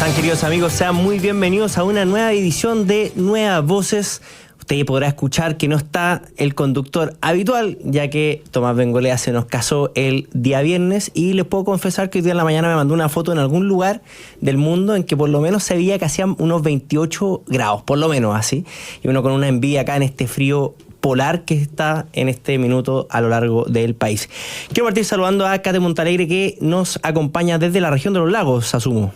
están, queridos amigos? Sean muy bienvenidos a una nueva edición de Nuevas Voces. Usted podrá escuchar que no está el conductor habitual, ya que Tomás Bengolea se nos casó el día viernes, y les puedo confesar que hoy día en la mañana me mandó una foto en algún lugar del mundo en que por lo menos se veía que hacían unos 28 grados, por lo menos así, y uno con una envidia acá en este frío polar que está en este minuto a lo largo del país. Quiero partir saludando a Kate Montalegre, que nos acompaña desde la región de los lagos, asumo.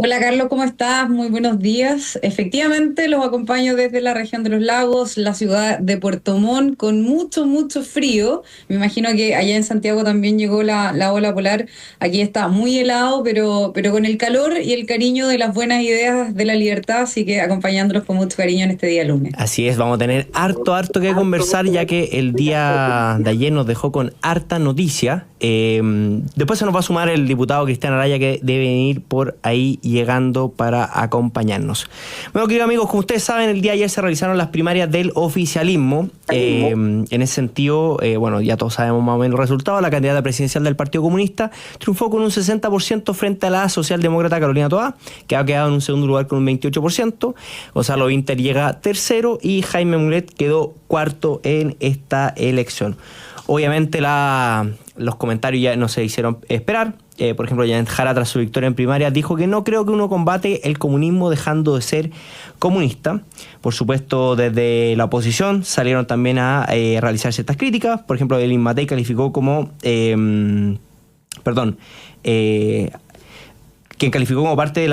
Hola Carlos, ¿cómo estás? Muy buenos días. Efectivamente, los acompaño desde la región de los lagos, la ciudad de Puerto Montt, con mucho frío. Me imagino que allá en Santiago también llegó la ola polar. Aquí está muy helado, pero con el calor y el cariño de las buenas ideas de la libertad, así que acompañándolos con mucho cariño en este día lunes. Así es, vamos a tener harto que conversar, ya que el día de ayer nos dejó con harta noticia. Después se nos va a sumar el diputado Cristian Araya, que debe venir por ahí llegando para acompañarnos. Bueno, queridos amigos, como ustedes saben, el día de ayer se realizaron las primarias del oficialismo. En ese sentido, bueno, ya todos sabemos más o menos el resultado. La candidata presidencial del Partido Comunista triunfó con un 60% frente a la socialdemócrata Carolina Toá, que ha quedado en un segundo lugar con un 28%. Gonzalo Vinter llega tercero y Jaime Mulet quedó cuarto en esta elección. Obviamente los comentarios ya no se hicieron esperar. Por ejemplo, Janet Jara, tras su victoria en primaria, dijo que no creo que uno combate el comunismo dejando de ser comunista. Por supuesto, desde la oposición salieron también a realizar ciertas críticas. Por ejemplo, Elin Matei calificó como... quien calificó como parte de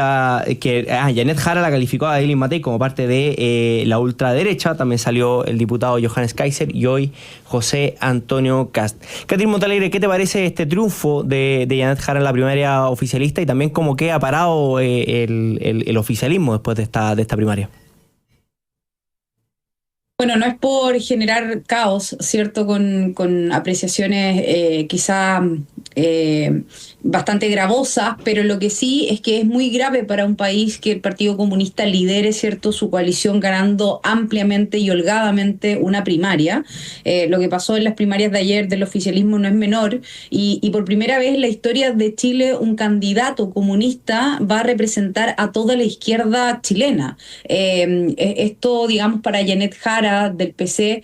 Janet Jara la calificó a Elin Matei como parte de la ultraderecha. También salió el diputado Johannes Kaiser y hoy José Antonio Kast. Catherine Montalegre, ¿qué te parece este triunfo de Janet Jara en la primaria oficialista, y también cómo queda parado el oficialismo después de esta primaria? Bueno, no es por generar caos, ¿cierto? Con apreciaciones quizá bastante gravosas, pero lo que sí es que es muy grave para un país que el Partido Comunista lidere, ¿cierto?, su coalición ganando ampliamente y holgadamente una primaria. Lo que pasó en las primarias de ayer del oficialismo no es menor, y por primera vez en la historia de Chile un candidato comunista va a representar a toda la izquierda chilena. Esto, digamos, para Janet Jara del PC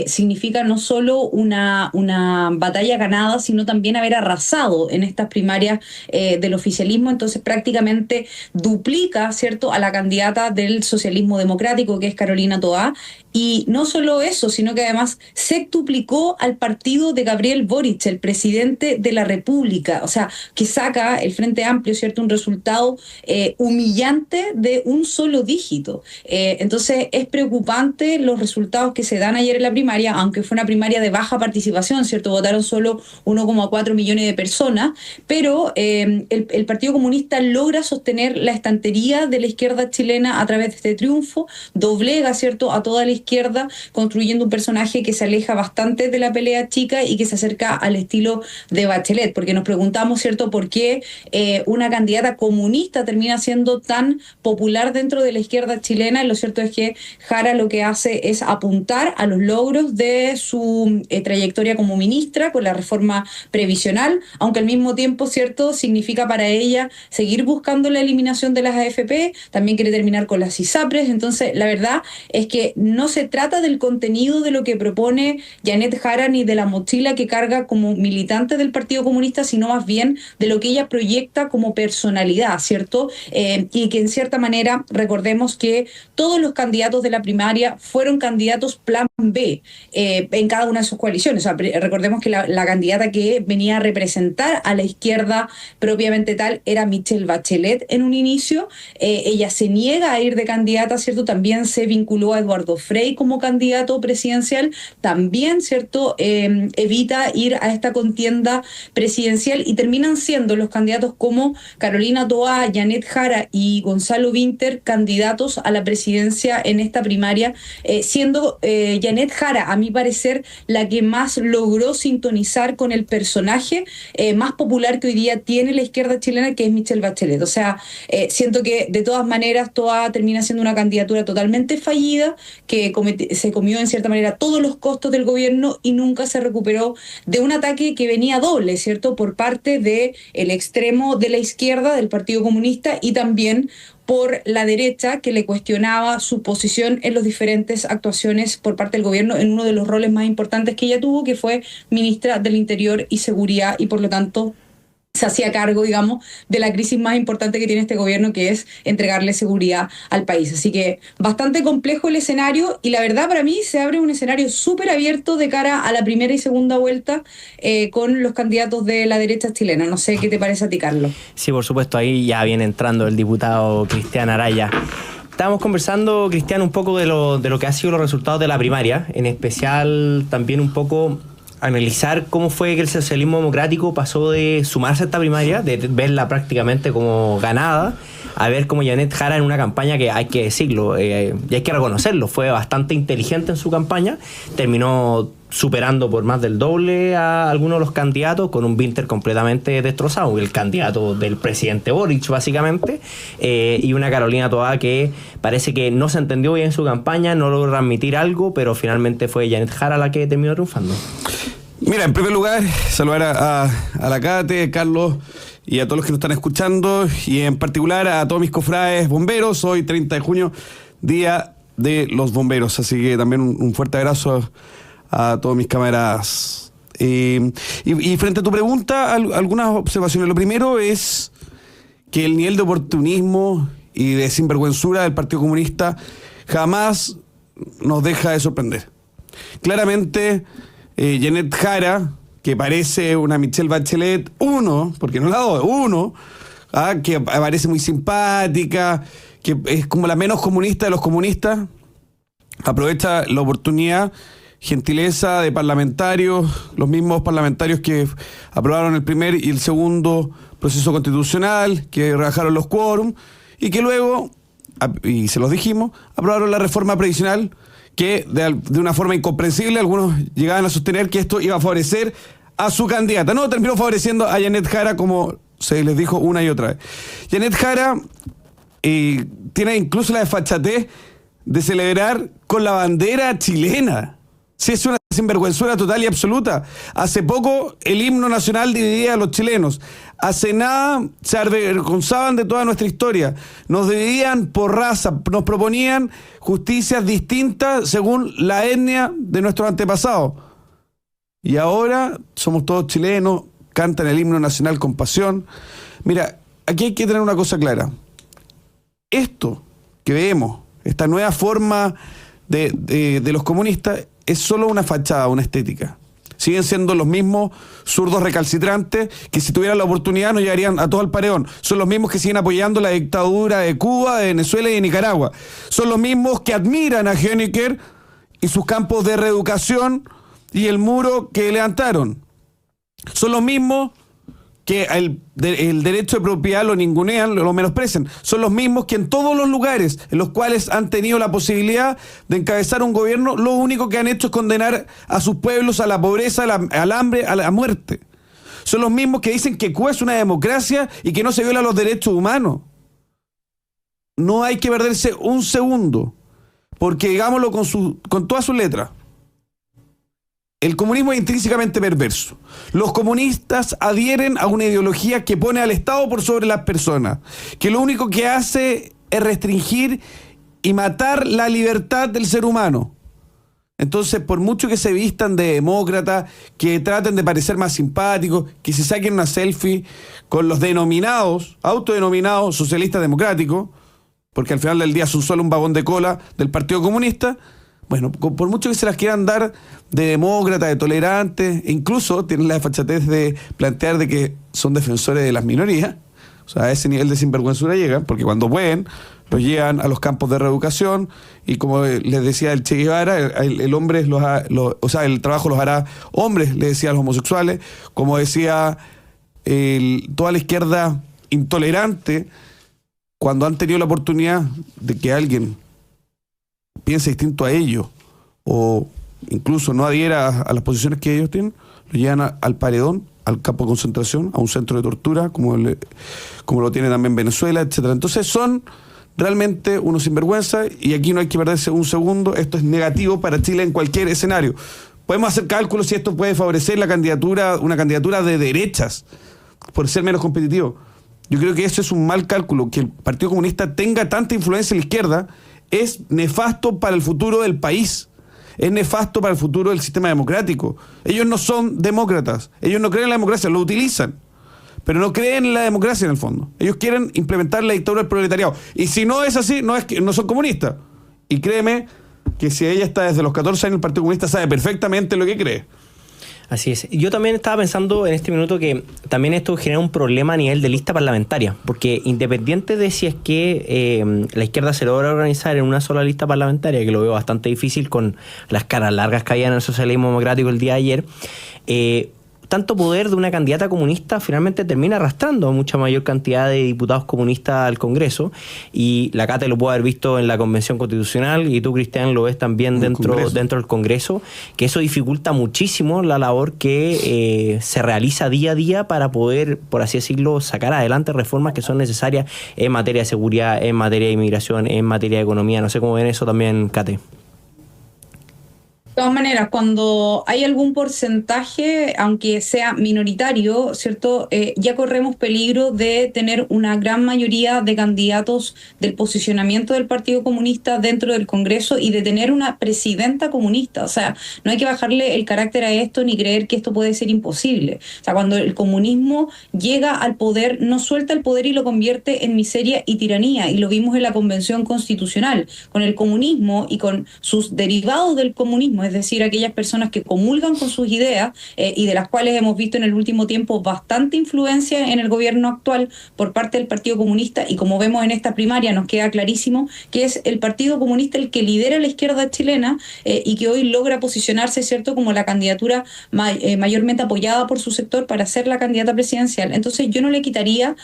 significa no solo una batalla ganada, sino también haber arrasado en estas primarias del oficialismo. Entonces prácticamente duplica, ¿cierto?, a la candidata del socialismo democrático, que es Carolina Toá. Y no solo eso, sino que además sextuplicó al partido de Gabriel Boric, el presidente de la República. O sea, que saca el Frente Amplio, ¿cierto?, un resultado humillante de un solo dígito. Entonces es preocupante los resultados que se dan ayer en la primaria, aunque fue una primaria de baja participación, ¿cierto? Votaron solo 1,4 millones de personas, pero el Partido Comunista logra sostener la estantería de la izquierda chilena a través de este triunfo, doblega, ¿cierto?, a toda la izquierda, construyendo un personaje que se aleja bastante de la pelea chica y que se acerca al estilo de Bachelet, porque nos preguntamos, ¿cierto?, por qué una candidata comunista termina siendo tan popular dentro de la izquierda chilena. Y lo cierto es que Jara lo que hace es apuntar a los logros de su trayectoria como ministra con la reforma previsional, aunque al mismo tiempo, ¿cierto?, significa para ella seguir buscando la eliminación de las AFP, también quiere terminar con las ISAPRES. Entonces, la verdad es que no se trata del contenido de lo que propone Janet Jara ni de la mochila que carga como militante del Partido Comunista, sino más bien de lo que ella proyecta como personalidad, ¿cierto? Y que en cierta manera, recordemos que todos los candidatos de la primaria fueron candidatos plan B en cada una de sus coaliciones. O sea, recordemos que la candidata que venía a representar a la izquierda propiamente tal era Michelle Bachelet en un inicio. Ella se niega a ir de candidata, ¿cierto? También se vinculó a Eduardo Frei como candidato presidencial. También, ¿cierto?, evita ir a esta contienda presidencial, y terminan siendo los candidatos como Carolina Toá, Janet Jara y Gonzalo Vinter candidatos a la presidencia en esta primaria, siendo Janet Jara, a mi parecer, la que más logró sintonizar con el personaje más popular que hoy día tiene la izquierda chilena, que es Michelle Bachelet. O sea, siento que de todas maneras toda termina siendo una candidatura totalmente fallida, que se comió en cierta manera todos los costos del gobierno y nunca se recuperó de un ataque que venía doble, ¿cierto? Por parte del extremo de la izquierda, del Partido Comunista, y también por la derecha, que le cuestionaba su posición en las diferentes actuaciones por parte del gobierno en uno de los roles más importantes que ella tuvo, que fue ministra del Interior y Seguridad, y por lo tanto se hacía cargo, digamos, de la crisis más importante que tiene este gobierno, que es entregarle seguridad al país. Así que bastante complejo el escenario, y la verdad para mí se abre un escenario súper abierto de cara a la primera y segunda vuelta con los candidatos de la derecha chilena. No sé qué te parece a ti, Carlos. Sí, por supuesto, ahí ya viene entrando el diputado Cristian Araya. Estábamos conversando, Cristian, un poco de lo que han sido los resultados de la primaria, en especial también un poco analizar cómo fue que el socialismo democrático pasó de sumarse a esta primaria, de verla prácticamente como ganada, a ver cómo Janet Jara en una campaña que hay que decirlo, y hay que reconocerlo, fue bastante inteligente en su campaña, terminó superando por más del doble a algunos de los candidatos, con un Vinter completamente destrozado, el candidato del presidente Boric básicamente, y una Carolina Toá que parece que no se entendió bien en su campaña, no logró transmitir algo, pero finalmente fue Janet Jara la que terminó triunfando. Mira, en primer lugar, saludar a la Cate, Carlos, y a todos los que nos están escuchando, y en particular a todos mis cofrades bomberos. Hoy 30 de junio, Día de los Bomberos, así que también un fuerte abrazo a todos mis camaradas. Y frente a tu pregunta, algunas observaciones. Lo primero es que el nivel de oportunismo y de sinvergüenzura del Partido Comunista jamás nos deja de sorprender. Claramente, Janet Jara, que parece una Michelle Bachelet 1, porque no la 2, 1, que parece muy simpática, que es como la menos comunista de los comunistas, aprovecha la oportunidad, gentileza de parlamentarios, los mismos parlamentarios que aprobaron el primer y el segundo proceso constitucional, que rebajaron los quórum, y que luego, y se los dijimos, aprobaron la reforma previsional, que de una forma incomprensible algunos llegaban a sostener que esto iba a favorecer a su candidata. No, terminó favoreciendo a Janet Jara, como se les dijo una y otra vez. Janet Jara tiene incluso la desfachatez de celebrar con la bandera chilena. Sí, es una sinvergüenzura total y absoluta. Hace poco el himno nacional dividía a los chilenos. Hace nada se avergonzaban de toda nuestra historia. Nos dividían por raza, nos proponían justicias distintas según la etnia de nuestros antepasados. Y ahora somos todos chilenos, cantan el himno nacional con pasión. Mira, aquí hay que tener una cosa clara. Esto que vemos, esta nueva forma de los comunistas, es solo una fachada, una estética. Siguen siendo los mismos zurdos recalcitrantes que, si tuvieran la oportunidad, nos llevarían a todo el paredón. Son los mismos que siguen apoyando la dictadura de Cuba, de Venezuela y de Nicaragua. Son los mismos que admiran a Honecker y sus campos de reeducación y el muro que levantaron. Son los mismos que el derecho de propiedad lo ningunean, lo menosprecian. Son los mismos que en todos los lugares en los cuales han tenido la posibilidad de encabezar un gobierno, lo único que han hecho es condenar a sus pueblos a la pobreza, al hambre, a la muerte. Son los mismos que dicen que Cuba es una democracia y que no se violan los derechos humanos. No hay que perderse un segundo, porque digámoslo con todas sus letras. El comunismo es intrínsecamente perverso. Los comunistas adhieren a una ideología que pone al Estado por sobre las personas, que lo único que hace es restringir y matar la libertad del ser humano. Entonces, por mucho que se vistan de demócratas, que traten de parecer más simpáticos, que se saquen una selfie con los autodenominados socialistas democráticos, porque al final del día son solo un vagón de cola del Partido Comunista, bueno, por mucho que se las quieran dar de demócratas, de tolerantes, e incluso tienen la desfachatez de plantear de que son defensores de las minorías, o sea, a ese nivel de sinvergüenzura llegan, porque cuando pueden, los llevan a los campos de reeducación, y como les decía el Che Guevara, el hombre el trabajo los hará hombres, le decía a los homosexuales, como decía toda la izquierda intolerante, cuando han tenido la oportunidad de que alguien piense distinto a ellos o incluso no adhiera a las posiciones que ellos tienen, lo llevan al paredón, al campo de concentración, a un centro de tortura, como lo tiene también Venezuela, etcétera. Entonces son realmente unos sinvergüenza, y aquí no hay que perderse un segundo. Esto es negativo para Chile en cualquier escenario. Podemos hacer cálculos si esto puede favorecer una candidatura de derechas, por ser menos competitivo. Yo creo que eso es un mal cálculo. Que el Partido Comunista tenga tanta influencia en la izquierda es nefasto para el futuro del país. Es nefasto para el futuro del sistema democrático. Ellos no son demócratas. Ellos no creen en la democracia, lo utilizan. Pero no creen en la democracia en el fondo. Ellos quieren implementar la dictadura del proletariado. Y si no es así, no son comunistas. Y créeme que si ella está desde los 14 años en el Partido Comunista, sabe perfectamente lo que cree. Así es. Yo también estaba pensando en este minuto que también esto genera un problema a nivel de lista parlamentaria, porque independiente de si es que la izquierda se logra organizar en una sola lista parlamentaria, que lo veo bastante difícil con las caras largas que había en el socialismo democrático el día de ayer, tanto poder de una candidata comunista finalmente termina arrastrando a mucha mayor cantidad de diputados comunistas al Congreso, y la Cate lo puede haber visto en la Convención Constitucional, y tú, Cristian, lo ves también dentro del Congreso, que eso dificulta muchísimo la labor que se realiza día a día para poder, por así decirlo, sacar adelante reformas que son necesarias en materia de seguridad, en materia de inmigración, en materia de economía. No sé cómo ven eso también, Cate. De todas maneras, cuando hay algún porcentaje, aunque sea minoritario, ¿cierto? Ya corremos peligro de tener una gran mayoría de candidatos del posicionamiento del Partido Comunista dentro del Congreso y de tener una presidenta comunista. O sea, no hay que bajarle el carácter a esto ni creer que esto puede ser imposible. O sea, cuando el comunismo llega al poder, no suelta el poder y lo convierte en miseria y tiranía. Y lo vimos en la Convención Constitucional, con el comunismo y con sus derivados del comunismo, es decir, aquellas personas que comulgan con sus ideas y de las cuales hemos visto en el último tiempo bastante influencia en el gobierno actual por parte del Partido Comunista, y como vemos en esta primaria nos queda clarísimo que es el Partido Comunista el que lidera la izquierda chilena y que hoy logra posicionarse, ¿cierto?, como la candidatura mayormente apoyada por su sector para ser la candidata presidencial. Entonces yo no le quitaría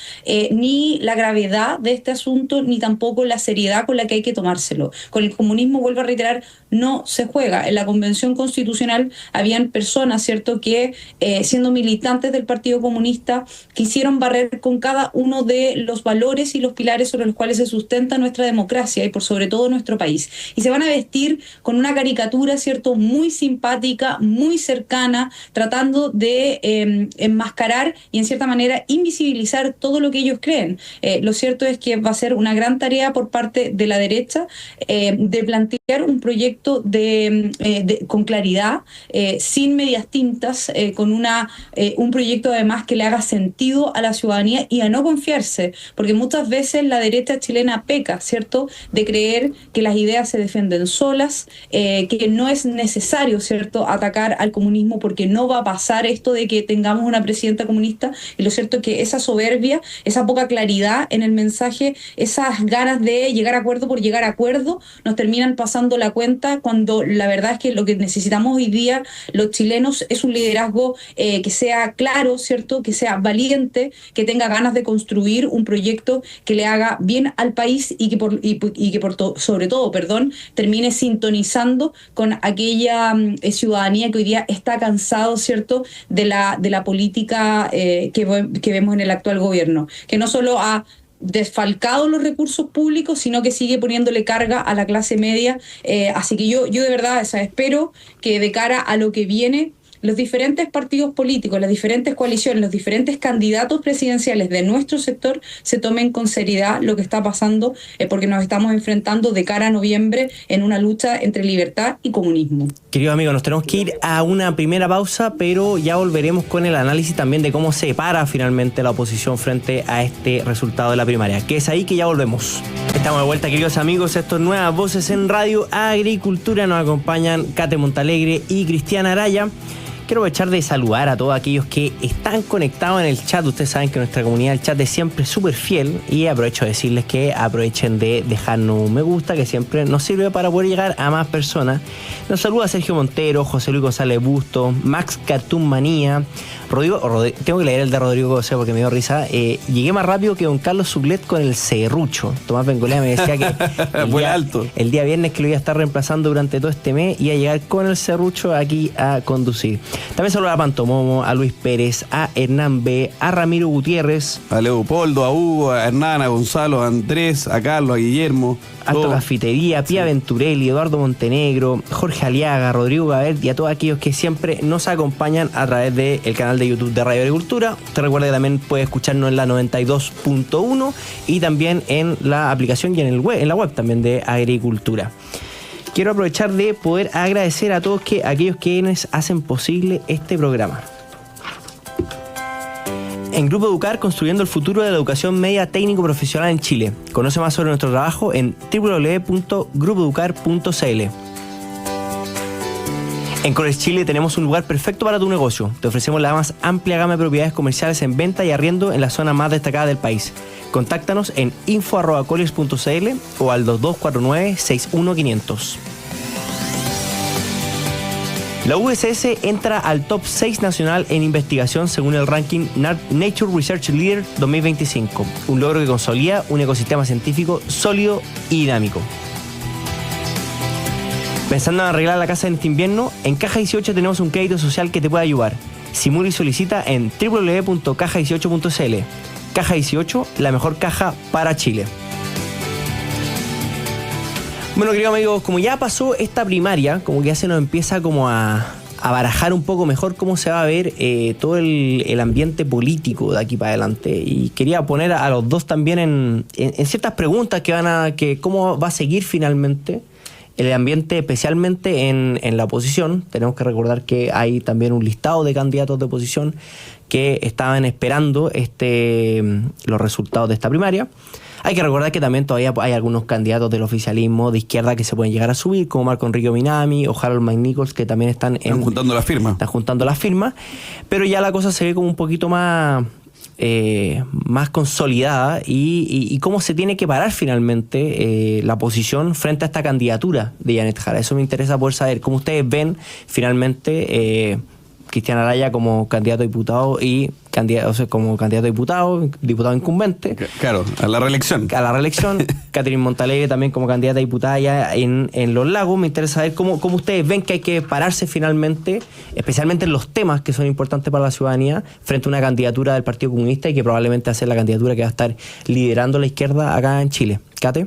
ni la gravedad de este asunto, ni tampoco la seriedad con la que hay que tomárselo. Con el comunismo, vuelvo a reiterar, no se juega. En la Convención Constitucional habían personas, ¿cierto?, que siendo militantes del Partido Comunista quisieron barrer con cada uno de los valores y los pilares sobre los cuales se sustenta nuestra democracia y por sobre todo nuestro país. Y se van a vestir con una caricatura, ¿cierto?, muy simpática, muy cercana, tratando de enmascarar y en cierta manera invisibilizar todo lo que ellos creen. Lo cierto es que va a ser una gran tarea por parte de la derecha de plantear un proyecto con claridad, sin medias tintas, con un proyecto además que le haga sentido a la ciudadanía y a no confiarse, porque muchas veces la derecha chilena peca, ¿cierto?, de creer que las ideas se defienden solas, que no es necesario, ¿cierto?, atacar al comunismo porque no va a pasar esto de que tengamos una presidenta comunista. Y lo cierto es que esa soberbia, esa poca claridad en el mensaje, esas ganas de llegar a acuerdo por llegar a acuerdo, nos terminan pasando la cuenta, cuando la verdad es que lo que necesitamos hoy día los chilenos es un liderazgo que sea claro, ¿cierto?, que sea valiente, que tenga ganas de construir un proyecto que le haga bien al país y que sobre todo, termine sintonizando con aquella ciudadanía que hoy día está cansado, ¿cierto?, de la política que vemos en el actual gobierno, que no solo ha desfalcado los recursos públicos, sino que sigue poniéndole carga a la clase media. Así que yo de verdad espero que de cara a lo que viene, los diferentes partidos políticos, las diferentes coaliciones, los diferentes candidatos presidenciales de nuestro sector se tomen con seriedad lo que está pasando, porque nos estamos enfrentando de cara a noviembre en una lucha entre libertad y comunismo. Queridos amigos, nos tenemos que ir a una primera pausa, pero ya volveremos con el análisis también de cómo se para finalmente la oposición frente a este resultado de la primaria. Que es ahí que ya volvemos. Estamos de vuelta, queridos amigos. Esto es Nuevas Voces en Radio Agricultura. Nos acompañan Cate Montalegre y Cristiana Araya. Quiero aprovechar de saludar a todos aquellos que están conectados en el chat. Ustedes saben que nuestra comunidad, el chat, es siempre súper fiel, y aprovecho de decirles que aprovechen de dejarnos un me gusta, que siempre nos sirve para poder llegar a más personas. Nos saluda Sergio Montero, José Luis González Busto, Max Cartoon Manía, Tengo que leer el de Rodrigo Cosea porque me dio risa. Llegué más rápido que don Carlos Sublet con el serrucho. Tomás Bengolea me decía que el día viernes que lo iba a estar reemplazando durante todo este mes, iba a llegar con el serrucho aquí a conducir. También saludo a Pantomomo, a Luis Pérez, a Hernán B, a Ramiro Gutiérrez, a Leopoldo, a Hugo, a Hernán, a Gonzalo, a Andrés, a Carlos, a Guillermo. Alto Cafetería, Pía Venturelli, Eduardo Montenegro, Jorge Aliaga, Rodrigo Gaber y a todos aquellos que siempre nos acompañan a través del canal de YouTube de Radio Agricultura. Te recuerda que también puedes escucharnos en la 92.1 y también en la aplicación y en la web también de Agricultura. Quiero aprovechar de poder agradecer a todos aquellos quienes hacen posible este programa. En Grupo Educar, construyendo el futuro de la educación media técnico profesional en Chile. Conoce más sobre nuestro trabajo en www.grupoeducar.cl. En Colores Chile tenemos un lugar perfecto para tu negocio. Te ofrecemos la más amplia gama de propiedades comerciales en venta y arriendo en la zona más destacada del país. Contáctanos en info@colliers.cl o al 2249-61500. La USS entra al top 6 nacional en investigación según el ranking Nature Research Leader 2025, un logro que consolida un ecosistema científico sólido y dinámico. Pensando en arreglar la casa en este invierno, en Caja 18 tenemos un crédito social que te puede ayudar. Simula y solicita en www.caja18.cl. Caja 18, la mejor caja para Chile. Bueno, queridos amigos, como ya pasó esta primaria, como que ya se nos empieza como a barajar un poco mejor cómo se va a ver todo el ambiente político de aquí para adelante. Y quería poner a los dos también en ciertas preguntas que cómo va a seguir finalmente el ambiente, especialmente en la oposición. Tenemos que recordar que hay también un listado de candidatos de oposición que estaban esperando los resultados de esta primaria. Hay que recordar que también todavía hay algunos candidatos del oficialismo de izquierda que se pueden llegar a subir, como Marco Enrique Minami o Harold McNichols, que también están juntando las firmas. Están juntando las firmas, pero ya la cosa se ve como un poquito más consolidada y cómo se tiene que parar finalmente la posición frente a esta candidatura de Janet Jara. Eso me interesa poder saber cómo ustedes ven finalmente Cristian Araya como candidato a diputado y como candidato a diputado incumbente. Claro, a la reelección. Catherine Montalegre también como candidata a diputada ya en Los Lagos. Me interesa saber cómo ustedes ven que hay que pararse finalmente, especialmente en los temas que son importantes para la ciudadanía, frente a una candidatura del Partido Comunista y que probablemente va a ser la candidatura que va a estar liderando la izquierda acá en Chile. Cate.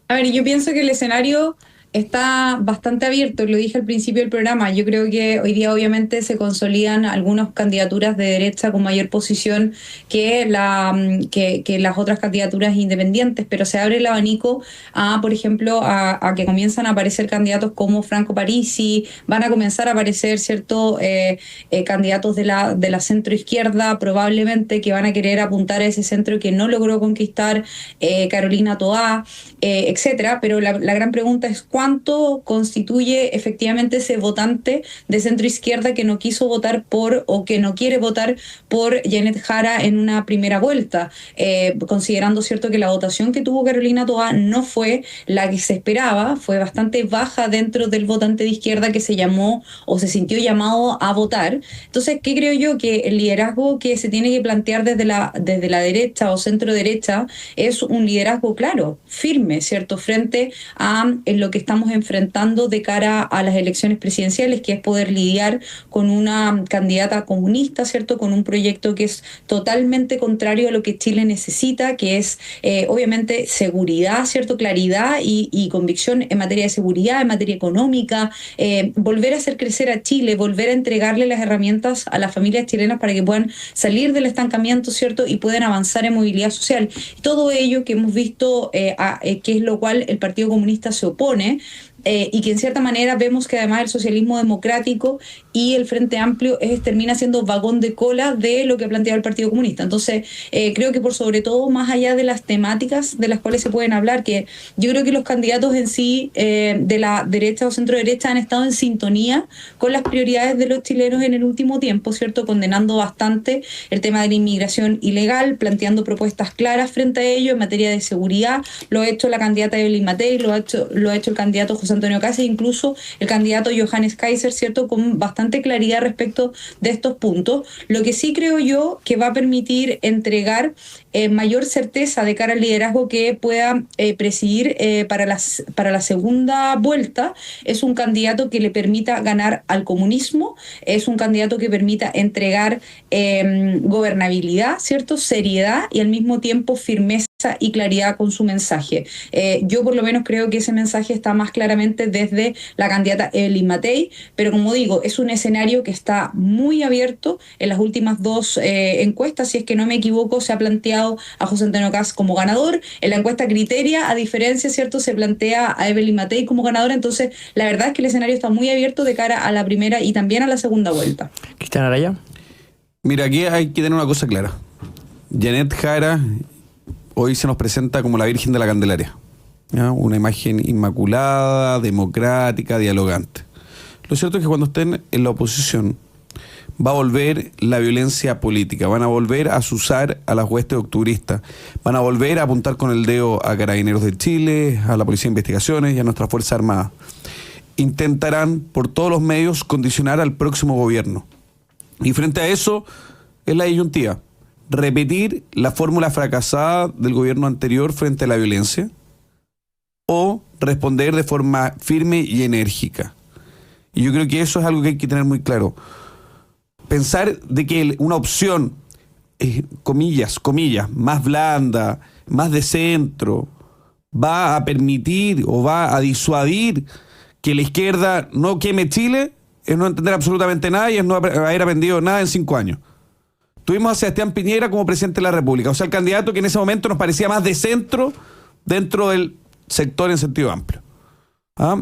A ver, yo pienso que el escenario está bastante abierto, lo dije al principio del programa. Yo creo que hoy día obviamente se consolidan algunas candidaturas de derecha con mayor posición que las otras candidaturas independientes, pero se abre el abanico por ejemplo, a que comienzan a aparecer candidatos como Franco Parisi, van a comenzar a aparecer candidatos de la centroizquierda probablemente que van a querer apuntar a ese centro que no logró conquistar Carolina Toá, etcétera. Pero la gran pregunta es cuánto constituye efectivamente ese votante de centro izquierda que no quiso votar por o que no quiere votar por Janet Jara en una primera vuelta, considerando cierto que la votación que tuvo Carolina Toá no fue la que se esperaba, fue bastante baja dentro del votante de izquierda que se llamó o se sintió llamado a votar. Entonces, ¿qué creo yo? Que el liderazgo que se tiene que plantear desde la derecha o centro derecha es un liderazgo claro, firme, ¿cierto? Frente a lo que estamos enfrentando de cara a las elecciones presidenciales, que es poder lidiar con una candidata comunista, ¿cierto? Con un proyecto que es totalmente contrario a lo que Chile necesita, que es obviamente seguridad, ¿cierto? Claridad y convicción en materia de seguridad, en materia económica, volver a hacer crecer a Chile, volver a entregarle las herramientas a las familias chilenas para que puedan salir del estancamiento, ¿cierto? Y puedan avanzar en movilidad social. Todo ello que hemos visto, que es lo cual el Partido Comunista se opone, y que en cierta manera vemos que además el socialismo democrático y el Frente Amplio termina siendo vagón de cola de lo que ha planteado el Partido Comunista. Entonces, creo que por sobre todo, más allá de las temáticas de las cuales se pueden hablar, que yo creo que los candidatos en sí de la derecha o centro derecha han estado en sintonía con las prioridades de los chilenos en el último tiempo, ¿cierto? Condenando bastante el tema de la inmigración ilegal, planteando propuestas claras frente a ello en materia de seguridad. Lo ha hecho la candidata Evelyn Matei, lo ha hecho el candidato José José Antonio Kast e incluso el candidato Johannes Kaiser, ¿cierto?, con bastante claridad respecto de estos puntos. Lo que sí creo yo que va a permitir entregar mayor certeza de cara al liderazgo que pueda presidir para la segunda vuelta es un candidato que le permita ganar al comunismo, es un candidato que permita entregar gobernabilidad, ¿cierto?, seriedad y al mismo tiempo firmeza y claridad con su mensaje. Yo por lo menos creo que ese mensaje está más claramente desde la candidata Evelyn Matei, pero como digo, es un escenario que está muy abierto. En las últimas dos encuestas, si es que no me equivoco, se ha planteado a José Antonio Kast como ganador. En la encuesta Criteria, a diferencia, ¿cierto?, se plantea a Evelyn Matei como ganadora. Entonces, la verdad es que el escenario está muy abierto de cara a la primera y también a la segunda vuelta. Cristian Araya. Mira, aquí hay que tener una cosa clara. Janet Jara hoy se nos presenta como la Virgen de la Candelaria, ¿ya? Una imagen inmaculada, democrática, dialogante. Lo cierto es que cuando estén en la oposición va a volver la violencia política, van a volver a azuzar a las huestes octubristas, van a volver a apuntar con el dedo a Carabineros de Chile, a la Policía de Investigaciones y a nuestras Fuerzas Armadas. Intentarán por todos los medios condicionar al próximo gobierno. Y frente a eso es la disyuntiva: repetir la fórmula fracasada del gobierno anterior frente a la violencia o responder de forma firme y enérgica. Y yo creo que eso es algo que hay que tener muy claro. Pensar de que una opción, comillas, más blanda, más de centro, va a permitir o va a disuadir que la izquierda no queme Chile, es no entender absolutamente nada y es no haber aprendido nada en 5 años. Tuvimos a Sebastián Piñera como presidente de la República, o sea, el candidato que en ese momento nos parecía más de centro dentro del sector en sentido amplio. ¿Ah?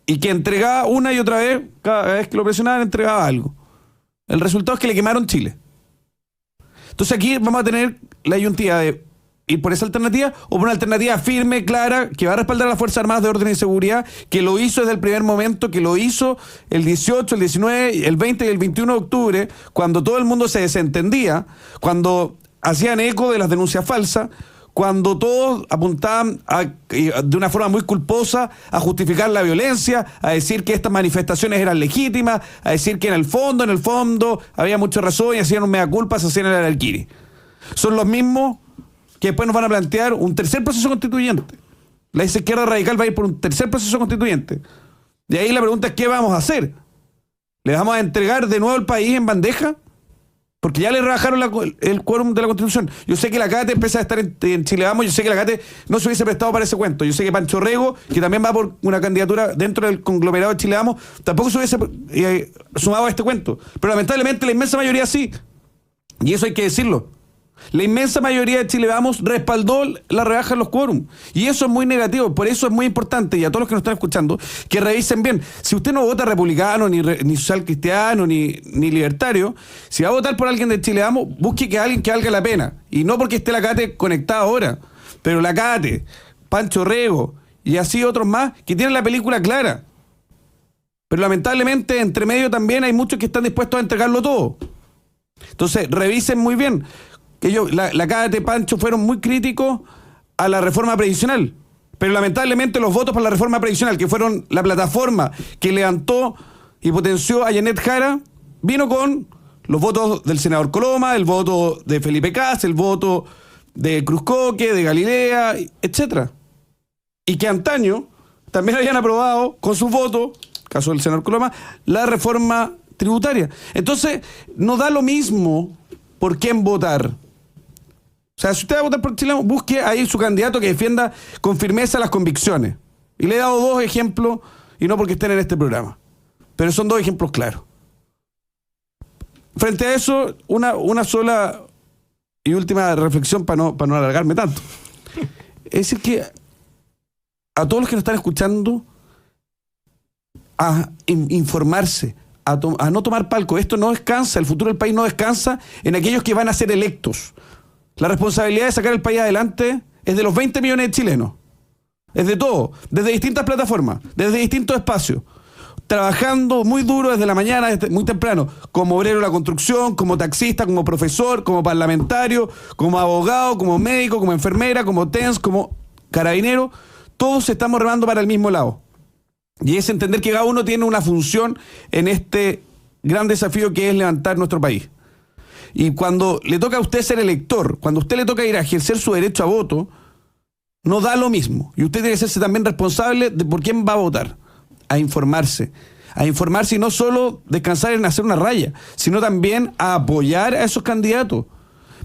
Y que entregaba una y otra vez, cada vez que lo presionaban, entregaba algo. El resultado es que le quemaron Chile. Entonces aquí vamos a tener la disyuntiva de ir por esa alternativa o por una alternativa firme, clara, que va a respaldar a las Fuerzas Armadas de Orden y Seguridad, que lo hizo desde el primer momento, que lo hizo el 18, el 19, el 20 y el 21 de octubre, cuando todo el mundo se desentendía, cuando hacían eco de las denuncias falsas, cuando todos apuntaban de una forma muy culposa a justificar la violencia, a decir que estas manifestaciones eran legítimas, a decir que en el fondo había mucha razón y hacían un mea culpa, se hacían el araquiri. Son los mismos que después nos van a plantear un tercer proceso constituyente. La izquierda radical va a ir por un tercer proceso constituyente. Y ahí la pregunta es: ¿qué vamos a hacer? ¿Le vamos a entregar de nuevo el país en bandeja? Porque ya le rebajaron el quórum de la Constitución. Yo sé que la CATE empieza a estar en Chile Vamos, yo sé que la CATE no se hubiese prestado para ese cuento. Yo sé que Pancho Rego, que también va por una candidatura dentro del conglomerado de Chile Vamos, tampoco se hubiese sumado a este cuento. Pero lamentablemente la inmensa mayoría sí. Y eso hay que decirlo. La inmensa mayoría de Chile Vamos respaldó la rebaja en los quórum. Y eso es muy negativo. Por eso es muy importante, y a todos los que nos están escuchando, que revisen bien. Si usted no vota republicano, ni social cristiano, ni libertario, si va a votar por alguien de Chile Vamos, busque que alguien que valga la pena. Y no porque esté la CATE conectada ahora, pero la CATE, Pancho Rego y así otros más que tienen la película clara. Pero lamentablemente entre medio también hay muchos que están dispuestos a entregarlo todo. Entonces revisen muy bien. Ellos, la CATE, Pancho, fueron muy críticos a la reforma previsional, pero lamentablemente los votos para la reforma previsional, que fueron la plataforma que levantó y potenció a Janet Jara, vino con los votos del senador Coloma, el voto de Felipe Kast, el voto de Cruzcoque, de Galilea, etcétera. Y que antaño también habían aprobado con sus votos, caso del senador Coloma, la reforma tributaria. Entonces, no da lo mismo por quién votar. O sea, si usted va a votar por Chile, busque ahí su candidato que defienda con firmeza las convicciones. Y le he dado 2 ejemplos, y no porque estén en este programa, pero son 2 ejemplos claros. Frente a eso, una sola y última reflexión para no alargarme tanto. Es decir que a todos los que nos están escuchando, a informarse, a no tomar palco. Esto no descansa, el futuro del país no descansa en aquellos que van a ser electos. La responsabilidad de sacar el país adelante es de los 20 millones de chilenos. Es de todo, desde distintas plataformas, desde distintos espacios, trabajando muy duro desde la mañana, desde muy temprano, como obrero de la construcción, como taxista, como profesor, como parlamentario, como abogado, como médico, como enfermera, como TENS, como carabinero. Todos estamos remando para el mismo lado. Y es entender que cada uno tiene una función en este gran desafío que es levantar nuestro país. Y cuando le toca a usted ser elector, cuando a usted le toca ir a ejercer su derecho a voto, no da lo mismo. Y usted tiene que hacerse también responsable de por quién va a votar. A informarse y no solo descansar en hacer una raya, sino también a apoyar a esos candidatos.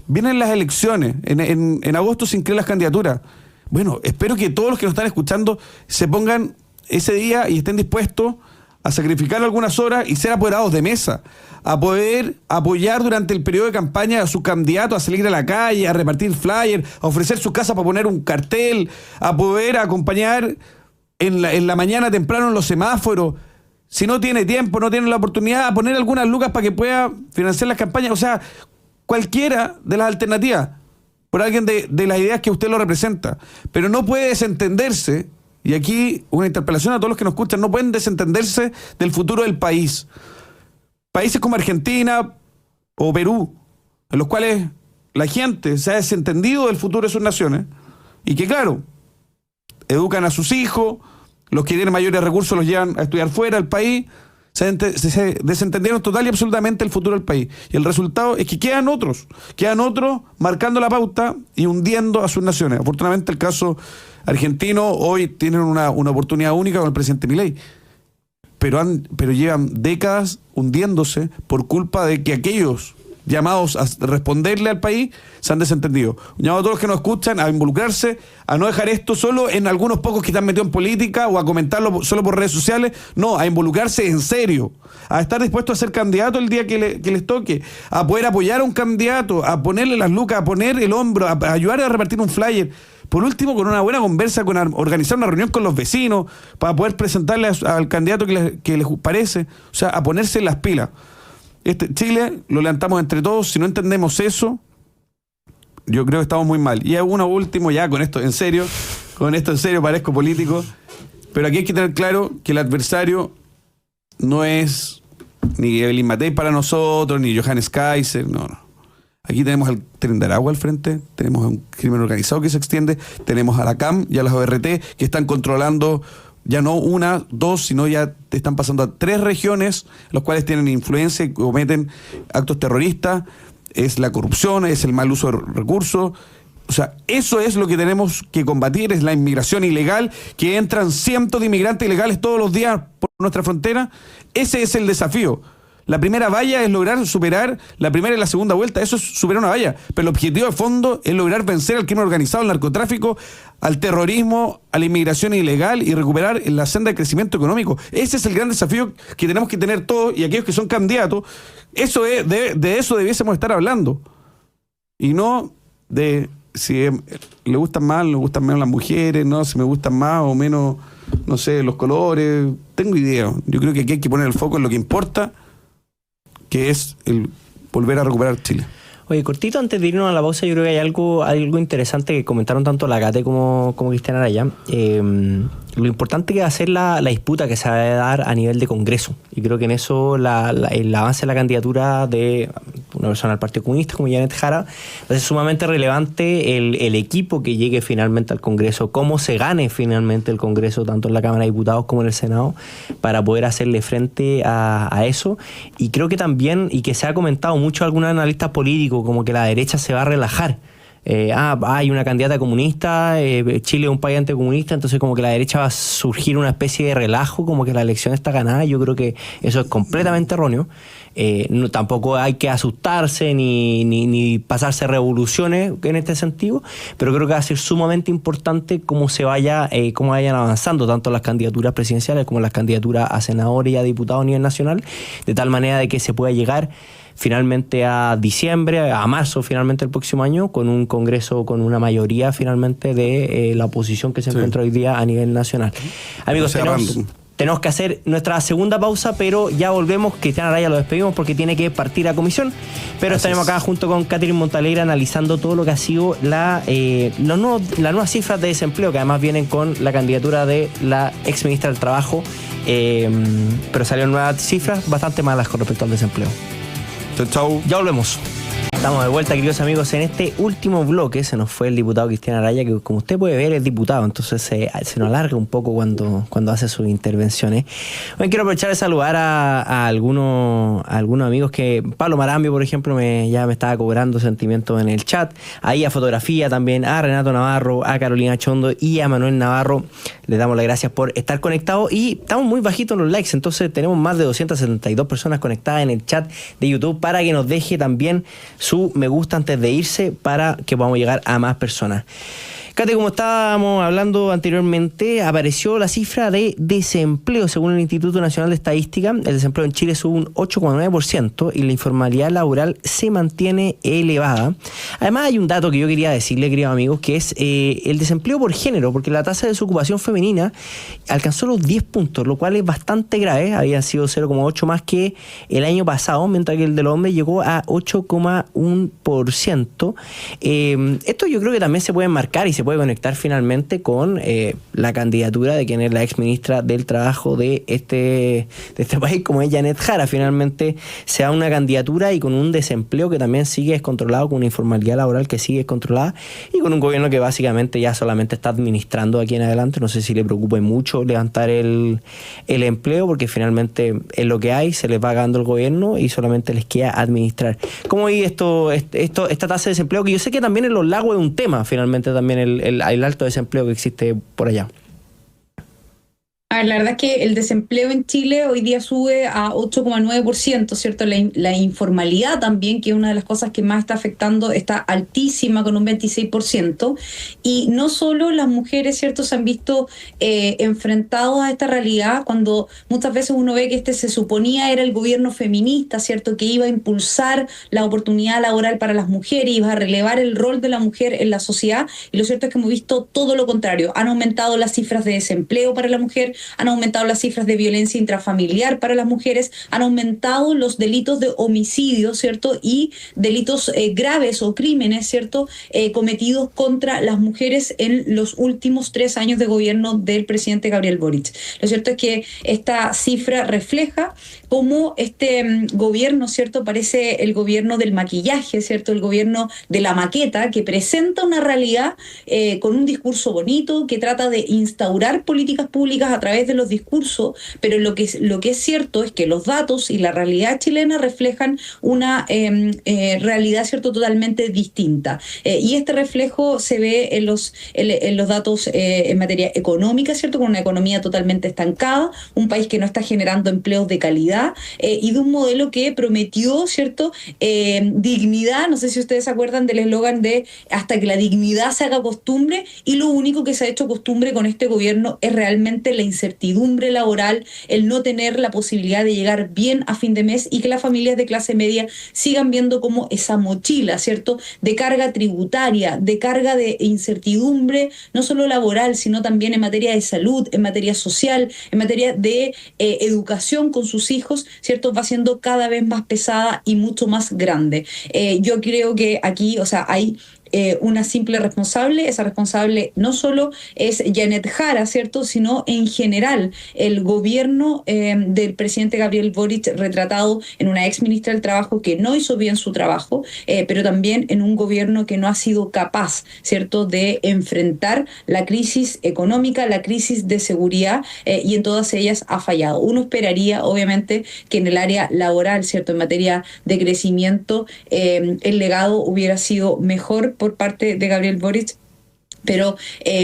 Vienen las elecciones, en agosto se inscriben las candidaturas. Bueno, espero que todos los que nos están escuchando se pongan ese día y estén dispuestos a sacrificar algunas horas y ser apoderados de mesa, a poder apoyar durante el periodo de campaña a su candidato, a salir a la calle, a repartir flyers, a ofrecer su casa para poner un cartel, a poder acompañar en la mañana temprano en los semáforos. Si no tiene tiempo, no tiene la oportunidad, a poner algunas lucas para que pueda financiar las campañas. O sea, cualquiera de las alternativas, por alguien de las ideas que usted lo representa. Pero no puede desentenderse, y aquí una interpelación a todos los que nos escuchan, no pueden desentenderse del futuro del país. Países como Argentina o Perú, en los cuales la gente se ha desentendido del futuro de sus naciones, y que claro, educan a sus hijos, los que tienen mayores recursos los llevan a estudiar fuera del país, se desentendieron total y absolutamente el futuro del país. Y el resultado es que quedan otros marcando la pauta y hundiendo a sus naciones. Afortunadamente el caso argentino hoy tienen una oportunidad única con el presidente Milei, pero llevan décadas hundiéndose por culpa de que aquellos llamados a responderle al país se han desentendido. Un llamado a todos los que nos escuchan a involucrarse, a no dejar esto solo en algunos pocos que están metidos en política o a comentarlo solo por redes sociales, no, a involucrarse en serio, a estar dispuestos a ser candidato el día que les toque, a poder apoyar a un candidato, a ponerle las lucas, a poner el hombro, a ayudar a repartir un flyer. Por último, con una buena conversa, organizar una reunión con los vecinos para poder presentarle al candidato que les parece, o sea, a ponerse las pilas. Chile lo levantamos entre todos. Si no entendemos eso, yo creo que estamos muy mal. Y uno último, ya con esto en serio parezco político, pero aquí hay que tener claro que el adversario no es ni Evelyn Matei para nosotros, ni Johannes Kaiser, no. Aquí tenemos al Tren de Aragua al frente, tenemos a un crimen organizado que se extiende, tenemos a la CAM y a las ORT que están controlando ya no una, dos, sino ya te están pasando a 3 regiones, los cuales tienen influencia y cometen actos terroristas. Es la corrupción, es el mal uso de recursos. O sea, eso es lo que tenemos que combatir, es la inmigración ilegal, que entran cientos de inmigrantes ilegales todos los días por nuestra frontera. Ese es el desafío. La primera valla es lograr superar la primera y la segunda vuelta. Eso es superar una valla. Pero el objetivo de fondo es lograr vencer al crimen organizado, al narcotráfico, al terrorismo, a la inmigración ilegal y recuperar la senda de crecimiento económico. Ese es el gran desafío que tenemos que tener todos y aquellos que son candidatos. Eso es, de eso debiésemos estar hablando. Y no de si le gustan más, le gustan menos las mujeres, no, si me gustan más o menos, no sé, los colores. Tengo idea. Yo creo que aquí hay que poner el foco en lo que importa, que es el volver a recuperar Chile. Oye, cortito, antes de irnos a la pausa, yo creo que hay algo interesante que comentaron tanto la Cate como Cristian Araya. Lo importante que va a ser la disputa que se va a dar a nivel de Congreso. Y creo que en eso el avance de la candidatura de una persona del Partido Comunista como Janet Jara va a ser sumamente relevante el equipo que llegue finalmente al Congreso, cómo se gane finalmente el Congreso, tanto en la Cámara de Diputados como en el Senado, para poder hacerle frente a eso. Y creo que también, y que se ha comentado mucho algunos analistas políticos, como que la derecha se va a relajar. Hay una candidata comunista, Chile es un país anticomunista, entonces como que la derecha va a surgir una especie de relajo, como que la elección está ganada. Yo creo que eso es completamente erróneo. Tampoco hay que asustarse ni pasarse revoluciones en este sentido, pero creo que va a ser sumamente importante cómo vayan avanzando tanto las candidaturas presidenciales como las candidaturas a senadores y a diputados a nivel nacional, de tal manera de que se pueda llegar finalmente a diciembre, a marzo finalmente el próximo año, con un Congreso con una mayoría finalmente de la oposición que se encuentra hoy día a nivel nacional. Amigos, tenemos que hacer nuestra segunda pausa, pero ya volvemos. Cristian Araya lo despedimos porque tiene que partir a comisión, pero estaremos acá junto con Catherine Montalegre analizando todo lo que ha sido las nuevas cifras de desempleo, que además vienen con la candidatura de la ex ministra del Trabajo, pero salieron nuevas cifras bastante malas con respecto al desempleo. Chau. Ya volvemos. Estamos de vuelta, queridos amigos, en este último bloque. Se nos fue el diputado Cristian Araya, que como usted puede ver es diputado, entonces se nos alarga un poco cuando hace sus intervenciones. Hoy quiero aprovechar de saludar a algunos amigos que... Pablo Marambio, por ejemplo, ya me estaba cobrando sentimientos en el chat. Ahí a Fotografía también, a Renato Navarro, a Carolina Chondo y a Manuel Navarro. Les damos las gracias por estar conectados y estamos muy bajitos en los likes, entonces tenemos más de 272 personas conectadas en el chat de YouTube para que nos deje también su me gusta antes de irse para que podamos llegar a más personas. Cate, como estábamos hablando anteriormente, apareció la cifra de desempleo. Según el Instituto Nacional de Estadística, el desempleo en Chile sube un 8,9% y la informalidad laboral se mantiene elevada. Además, hay un dato que yo quería decirle, queridos amigos, que es el desempleo por género, porque la tasa de desocupación femenina alcanzó los 10 puntos, lo cual es bastante grave. Había sido 0,8 más que el año pasado, mientras que el de los hombres llegó a 8,1%. Esto yo creo que también se puede marcar y se puede conectar finalmente con la candidatura de quien es la ex ministra del Trabajo de este país, como es Janet Jara. Finalmente sea una candidatura y con un desempleo que también sigue descontrolado, con una informalidad laboral que sigue descontrolada y con un gobierno que básicamente ya solamente está administrando aquí en adelante. No sé si le preocupe mucho levantar el empleo, porque finalmente es lo que hay, se les va pagando el gobierno y solamente les queda administrar. ¿Cómo ve esta tasa de desempleo? Que yo sé que también en los lagos es un tema, finalmente también el alto desempleo que existe por allá. A ver, la verdad es que el desempleo en Chile hoy día sube a 8,9%, ¿cierto? La informalidad también, que es una de las cosas que más está afectando, está altísima con un 26%. Y no solo las mujeres, ¿cierto?, se han visto enfrentados a esta realidad cuando muchas veces uno ve que este se suponía era el gobierno feminista, ¿cierto?, que iba a impulsar la oportunidad laboral para las mujeres, iba a relevar el rol de la mujer en la sociedad. Y lo cierto es que hemos visto todo lo contrario. Han aumentado las cifras de desempleo para la mujer, han aumentado las cifras de violencia intrafamiliar para las mujeres, han aumentado los delitos de homicidio, ¿cierto? Y delitos graves o crímenes, ¿cierto? Cometidos contra las mujeres en los últimos 3 años de gobierno del presidente Gabriel Boric. Lo cierto es que esta cifra refleja cómo este gobierno, ¿cierto?, parece el gobierno del maquillaje, ¿cierto?, el gobierno de la maqueta, que presenta una realidad con un discurso bonito, que trata de instaurar políticas públicas a través de los discursos, pero lo que es cierto es que los datos y la realidad chilena reflejan una realidad, ¿cierto?, totalmente distinta. Y este reflejo se ve en los datos en materia económica, ¿cierto?, con una economía totalmente estancada, un país que no está generando empleos de calidad y de un modelo que prometió, ¿cierto?, dignidad. No sé si ustedes se acuerdan del eslogan de hasta que la dignidad se haga costumbre, y lo único que se ha hecho costumbre con este gobierno es realmente la incertidumbre laboral, el no tener la posibilidad de llegar bien a fin de mes y que las familias de clase media sigan viendo como esa mochila, ¿cierto?, de carga tributaria, de carga de incertidumbre, no solo laboral, sino también en materia de salud, en materia social, en materia de educación con sus hijos, ¿cierto?, va siendo cada vez más pesada y mucho más grande. Yo creo que aquí, o sea, hay una simple responsable. Esa responsable no solo es Janet Jara, ¿cierto?, sino en general el gobierno del presidente Gabriel Boric, retratado en una ex ministra del Trabajo que no hizo bien su trabajo, pero también en un gobierno que no ha sido capaz, ¿cierto?, de enfrentar la crisis económica, la crisis de seguridad, y en todas ellas ha fallado. Uno esperaría, obviamente, que en el área laboral, ¿cierto?, en materia de crecimiento, el legado hubiera sido mejor por parte de Gabriel Boric, pero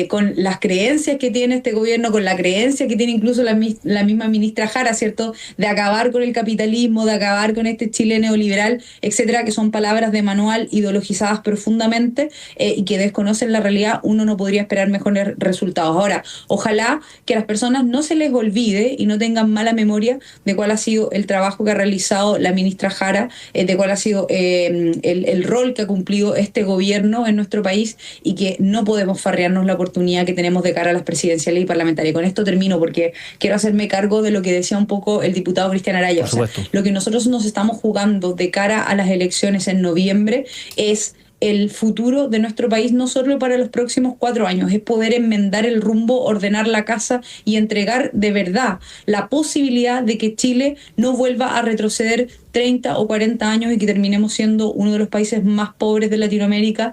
con las creencias que tiene este gobierno, con la creencia que tiene incluso la misma ministra Jara, ¿cierto?, de acabar con el capitalismo, de acabar con este Chile neoliberal, etcétera, que son palabras de manual ideologizadas profundamente y que desconocen la realidad, uno no podría esperar mejores resultados. Ahora, ojalá que a las personas no se les olvide y no tengan mala memoria de cuál ha sido el trabajo que ha realizado la ministra Jara, de cuál ha sido el rol que ha cumplido este gobierno en nuestro país, y que no podemos farrearnos la oportunidad que tenemos de cara a las presidenciales y parlamentarias. Con esto termino porque quiero hacerme cargo de lo que decía un poco el diputado Cristian Araya. O sea, lo que nosotros nos estamos jugando de cara a las elecciones en noviembre es el futuro de nuestro país, no solo para los próximos 4 años, es poder enmendar el rumbo, ordenar la casa y entregar de verdad la posibilidad de que Chile no vuelva a retroceder 30 o 40 años y que terminemos siendo uno de los países más pobres de Latinoamérica,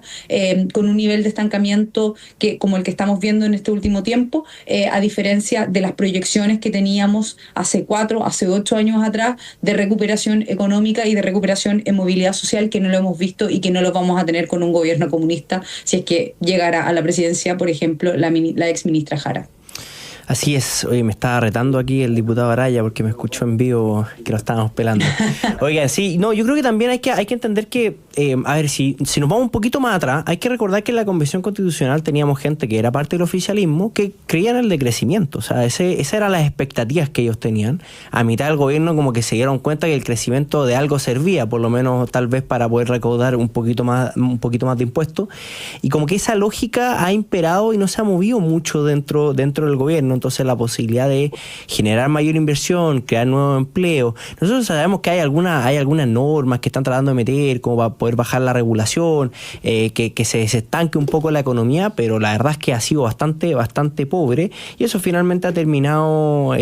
con un nivel de estancamiento como el que estamos viendo en este último tiempo, a diferencia de las proyecciones que teníamos hace 8 años atrás de recuperación económica y de recuperación en movilidad social, que no lo hemos visto y que no lo vamos a tener con un gobierno comunista si es que llegara a la presidencia, por ejemplo, la ex ministra Jara. Así es. Oye, me estaba retando aquí el diputado Araya porque me escuchó en vivo que lo estábamos pelando. Oigan, sí, no, yo creo que también hay que entender que, a ver, si nos vamos un poquito más atrás, hay que recordar que en la Convención Constitucional teníamos gente que era parte del oficialismo que creía en el decrecimiento. O sea, esas eran las expectativas que ellos tenían. A mitad del gobierno como que se dieron cuenta que el crecimiento de algo servía, por lo menos tal vez para poder recaudar un poquito más de impuestos. Y como que esa lógica ha imperado y no se ha movido mucho dentro del gobierno. Entonces la posibilidad de generar mayor inversión, crear nuevos empleos. Nosotros sabemos que hay algunas normas que están tratando de meter como para poder bajar la regulación, que se estanque un poco la economía, pero la verdad es que ha sido bastante pobre y eso finalmente ha terminado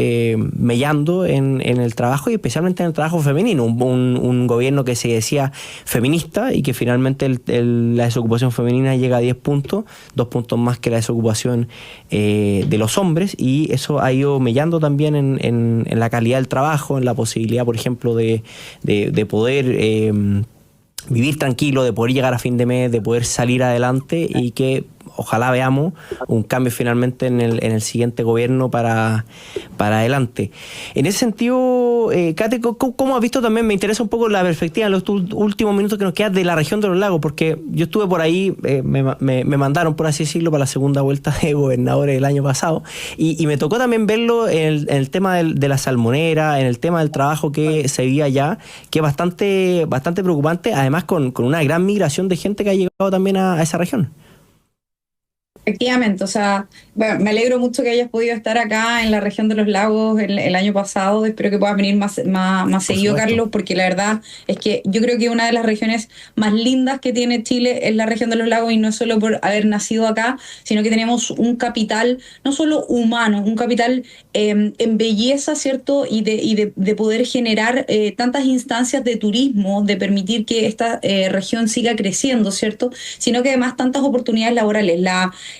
mellando en el trabajo y especialmente en el trabajo femenino. Un gobierno que se decía feminista y que finalmente la desocupación femenina llega a 10 puntos, 2 puntos más que la desocupación de los hombres, y eso ha ido mellando también en la calidad del trabajo, en la posibilidad, por ejemplo, de poder vivir tranquilo, de poder llegar a fin de mes, de poder salir adelante y que ojalá veamos un cambio finalmente en el siguiente gobierno para adelante. En ese sentido, Kate, ¿cómo has visto también? Me interesa un poco la perspectiva en los últimos minutos que nos quedan de la región de los lagos, porque yo estuve por ahí, me mandaron, por así decirlo, para la segunda vuelta de gobernadores el año pasado, y me tocó también verlo en el tema de la salmonera, en el tema del trabajo que se veía allá, que es bastante preocupante, además con una gran migración de gente que ha llegado también a esa región. Efectivamente, o sea, bueno, me alegro mucho que hayas podido estar acá en la región de los lagos el año pasado. Espero que puedas venir más seguido, Carlos, porque la verdad es que yo creo que una de las regiones más lindas que tiene Chile es la región de los lagos, y no solo por haber nacido acá, sino que tenemos un capital, no solo humano, un capital en belleza, ¿cierto? Y de poder generar tantas instancias de turismo, de permitir que esta región siga creciendo, ¿cierto? Sino que además tantas oportunidades laborales.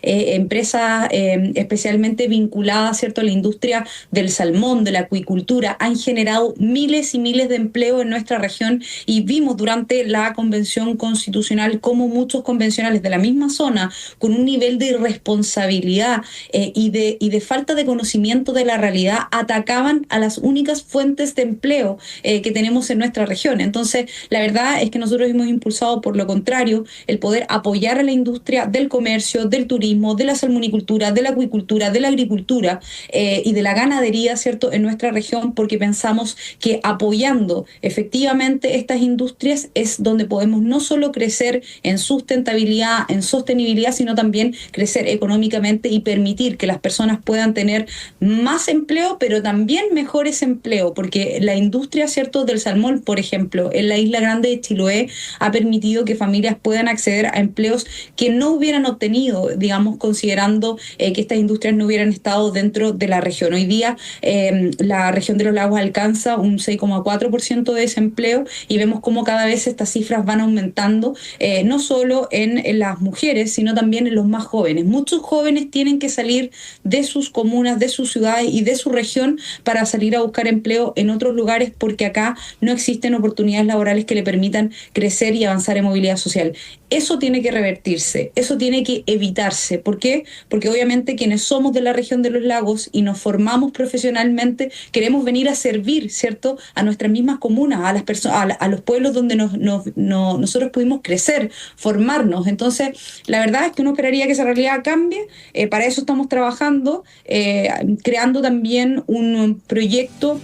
Empresas especialmente vinculadas, ¿cierto?, a la industria del salmón, de la acuicultura, han generado miles y miles de empleos en nuestra región, y vimos durante la Convención Constitucional cómo muchos convencionales de la misma zona, con un nivel de irresponsabilidad y de falta de conocimiento de la realidad, atacaban a las únicas fuentes de empleo que tenemos en nuestra región. Entonces, la verdad es que nosotros hemos impulsado, por lo contrario, el poder apoyar a la industria del comercio, del turismo, de la salmonicultura, de la acuicultura, de la agricultura y de la ganadería, ¿cierto?, en nuestra región, porque pensamos que apoyando efectivamente estas industrias es donde podemos no solo crecer en sustentabilidad, en sostenibilidad, sino también crecer económicamente y permitir que las personas puedan tener más empleo, pero también mejores empleos, porque la industria, ¿cierto?, del salmón, por ejemplo, en la Isla Grande de Chiloé, ha permitido que familias puedan acceder a empleos que no hubieran obtenido, digamos, considerando que estas industrias no hubieran estado dentro de la región. Hoy día la región de los lagos alcanza un 6,4% de desempleo, y vemos cómo cada vez estas cifras van aumentando, no solo en las mujeres, sino también en los más jóvenes. Muchos jóvenes tienen que salir de sus comunas, de sus ciudades y de su región para salir a buscar empleo en otros lugares, porque acá no existen oportunidades laborales que le permitan crecer y avanzar en movilidad social. Eso tiene que revertirse, eso tiene que evitarse. ¿Por qué? Porque obviamente quienes somos de la región de los lagos y nos formamos profesionalmente, queremos venir a servir, ¿cierto?, a nuestras mismas comunas, a las personas, a los pueblos donde nosotros pudimos crecer, formarnos. Entonces, la verdad es que uno esperaría que esa realidad cambie. Para eso estamos trabajando, creando también un proyecto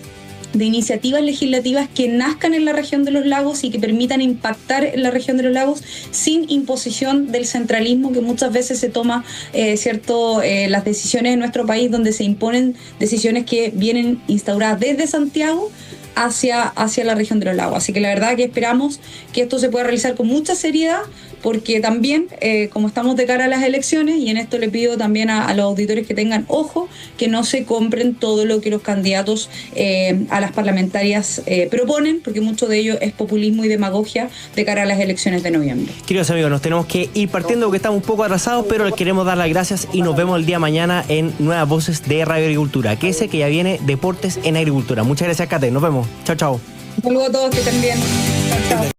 de iniciativas legislativas que nazcan en la región de los lagos y que permitan impactar en la región de los lagos sin imposición del centralismo que muchas veces se toma, las decisiones en nuestro país, donde se imponen decisiones que vienen instauradas desde Santiago hacia la región de los lagos. Así que la verdad que esperamos que esto se pueda realizar con mucha seriedad, porque también, como estamos de cara a las elecciones, y en esto le pido también a los auditores que tengan ojo, que no se compren todo lo que los candidatos a las parlamentarias proponen, porque mucho de ello es populismo y demagogia de cara a las elecciones de noviembre. Queridos amigos, nos tenemos que ir partiendo porque estamos un poco atrasados, pero les queremos dar las gracias y nos vemos el día mañana en Nuevas Voces de Radio Agricultura, que ese que ya viene Deportes en Agricultura. Muchas gracias, Kate. Nos vemos. Chao, chao. Un saludo a todos, que estén bien. Chao, chao.